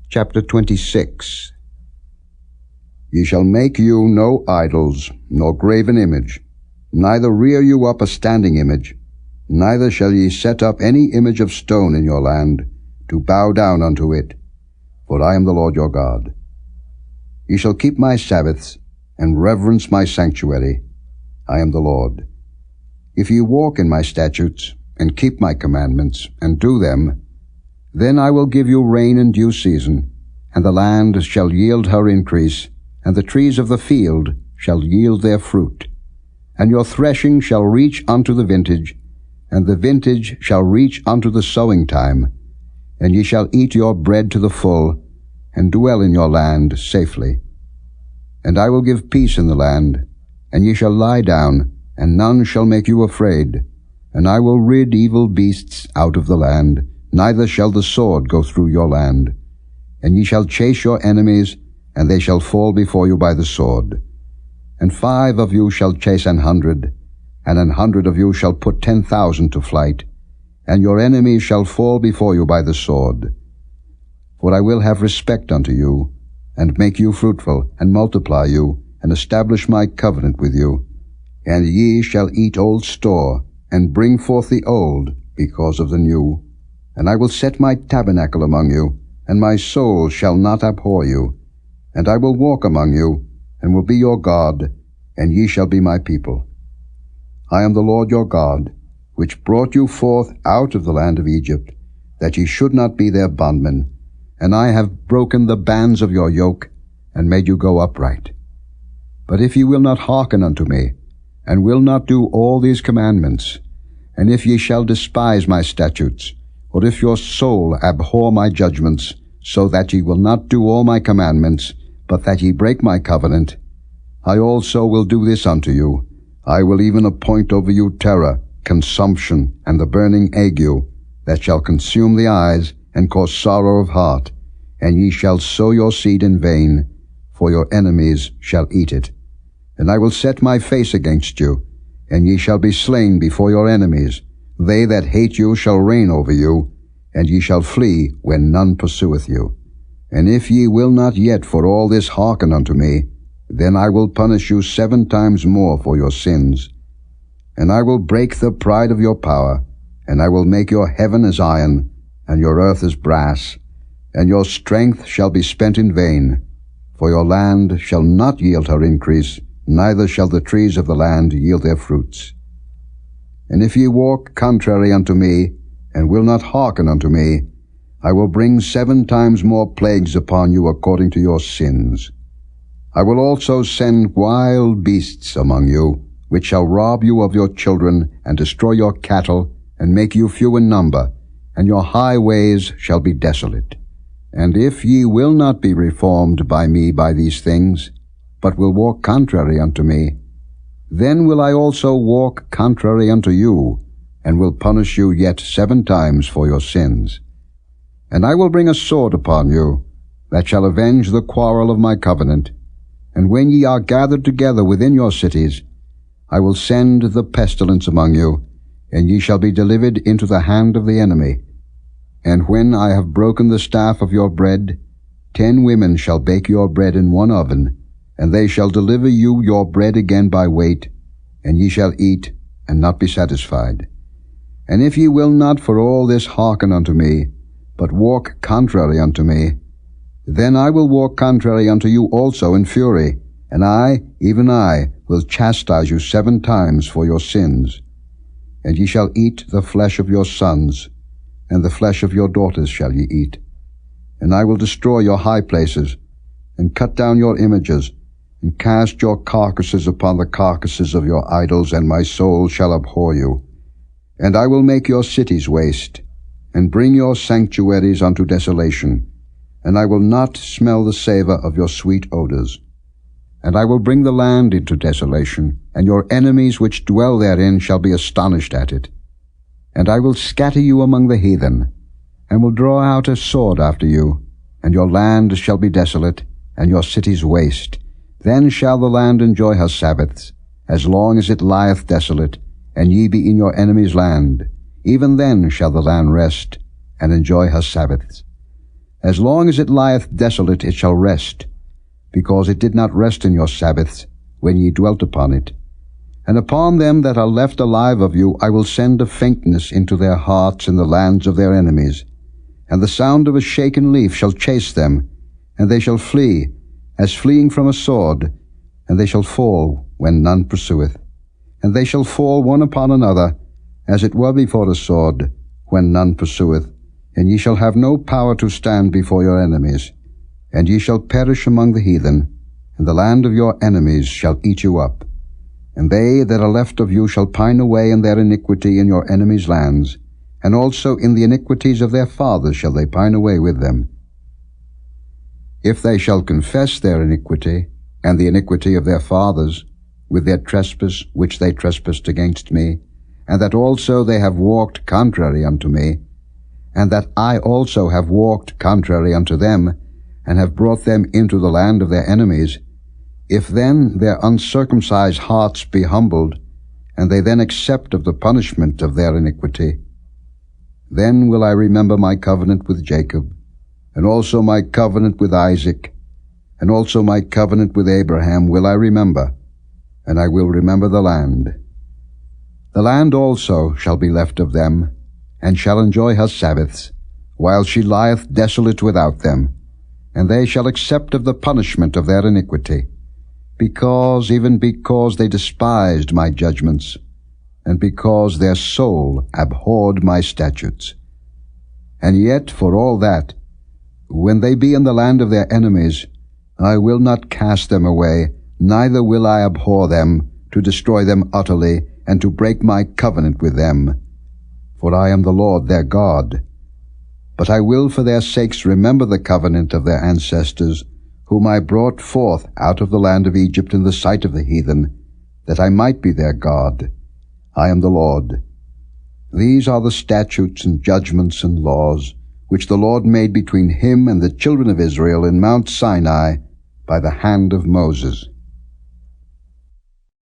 Chapter 26. Ye shall make you no idols, nor graven image, neither rear you up a standing image, neither shall ye set up any image of stone in your land, to bow down unto it, for I am the Lord your God. Ye shall keep my sabbaths, and reverence my sanctuary. I am the Lord. If ye walk in my statutes, and keep my commandments, and do them, then I will give you rain in due season, and the land shall yield her increase, and the trees of the field shall yield their fruit. And your threshing shall reach unto the vintage, and the vintage shall reach unto the sowing time, and ye shall eat your bread to the full, and dwell in your land safely. And I will give peace in the land, and ye shall lie down, and none shall make you afraid. And I will rid evil beasts out of the land, neither shall the sword go through your land. And ye shall chase your enemies, and they shall fall before you by the sword. And 5 of you shall chase 100, and 100 of you shall put 10,000 to flight, and your enemies shall fall before you by the sword. For I will have respect unto you, and make you fruitful, and multiply you, and establish my covenant with you. And ye shall eat old store, and bring forth the old, because of the new. And I will set my tabernacle among you, and my soul shall not abhor you. And I will walk among you, and will be your God, and ye shall be my people. I am the Lord your God, which brought you forth out of the land of Egypt, that ye should not be their bondmen. And I have broken the bands of your yoke, and made you go upright. But if ye will not hearken unto me, and will not do all these commandments, and if ye shall despise my statutes, or if your soul abhor my judgments, so that ye will not do all my commandments, but that ye break my covenant, I also will do this unto you. I will even appoint over you terror, consumption, and the burning ague, that shall consume the eyes, and cause sorrow of heart, and ye shall sow your seed in vain, for your enemies shall eat it. And I will set my face against you, and ye shall be slain before your enemies. They that hate you shall reign over you, and ye shall flee when none pursueth you. And if ye will not yet for all this hearken unto me, then I will punish you 7 times more for your sins. And I will break the pride of your power, and I will make your heaven as iron, and your earth as brass, and your strength shall be spent in vain. For your land shall not yield her increase, neither shall the trees of the land yield their fruits. And if ye walk contrary unto me, and will not hearken unto me, I will bring 7 times more plagues upon you according to your sins. I will also send wild beasts among you, which shall rob you of your children, and destroy your cattle, and make you few in number, and your highways shall be desolate. And if ye will not be reformed by me by these things, but will walk contrary unto me, then will I also walk contrary unto you, and will punish you yet 7 times for your sins. And I will bring a sword upon you, that shall avenge the quarrel of my covenant. And when ye are gathered together within your cities, I will send the pestilence among you, and ye shall be delivered into the hand of the enemy. And when I have broken the staff of your bread, 10 women shall bake your bread in one oven, and they shall deliver you your bread again by weight, and ye shall eat, and not be satisfied. And if ye will not for all this hearken unto me, but walk contrary unto me, then I will walk contrary unto you also in fury, and I, even I, will chastise you 7 times for your sins. And ye shall eat the flesh of your sons, and the flesh of your daughters shall ye eat. And I will destroy your high places, and cut down your images, and cast your carcasses upon the carcasses of your idols, and my soul shall abhor you. And I will make your cities waste, and bring your sanctuaries unto desolation, and I will not smell the savour of your sweet odours. And I will bring the land into desolation, and your enemies which dwell therein shall be astonished at it. And I will scatter you among the heathen, and will draw out a sword after you, and your land shall be desolate, and your cities waste. Then shall the land enjoy her sabbaths, as long as it lieth desolate, and ye be in your enemy's land. Even then shall the land rest, and enjoy her sabbaths. As long as it lieth desolate it shall rest, because it did not rest in your sabbaths, when ye dwelt upon it. And upon them that are left alive of you I will send a faintness into their hearts in the lands of their enemies, and the sound of a shaken leaf shall chase them, and they shall flee, as fleeing from a sword, and they shall fall when none pursueth. And they shall fall one upon another, as it were before the sword, when none pursueth, and ye shall have no power to stand before your enemies. And ye shall perish among the heathen, and the land of your enemies shall eat you up. And they that are left of you shall pine away in their iniquity in your enemies' lands, and also in the iniquities of their fathers shall they pine away with them. If they shall confess their iniquity, and the iniquity of their fathers, with their trespass which they trespassed against me, and that also they have walked contrary unto me, and that I also have walked contrary unto them, and have brought them into the land of their enemies, if then their uncircumcised hearts be humbled, and they then accept of the punishment of their iniquity, then will I remember my covenant with Jacob, and also my covenant with Isaac, and also my covenant with Abraham will I remember, and I will remember the land. The land also shall be left of them, and shall enjoy her sabbaths, while she lieth desolate without them, and they shall accept of the punishment of their iniquity, even because they despised my judgments, and because their soul abhorred my statutes. And yet, for all that, when they be in the land of their enemies, I will not cast them away, neither will I abhor them, to destroy them utterly, and to break my covenant with them. For I am the Lord their God. But I will for their sakes remember the covenant of their ancestors, whom I brought forth out of the land of Egypt in the sight of the heathen, that I might be their God. I am the Lord. These are the statutes and judgments and laws, which the Lord made between him and the children of Israel in Mount Sinai by the hand of Moses.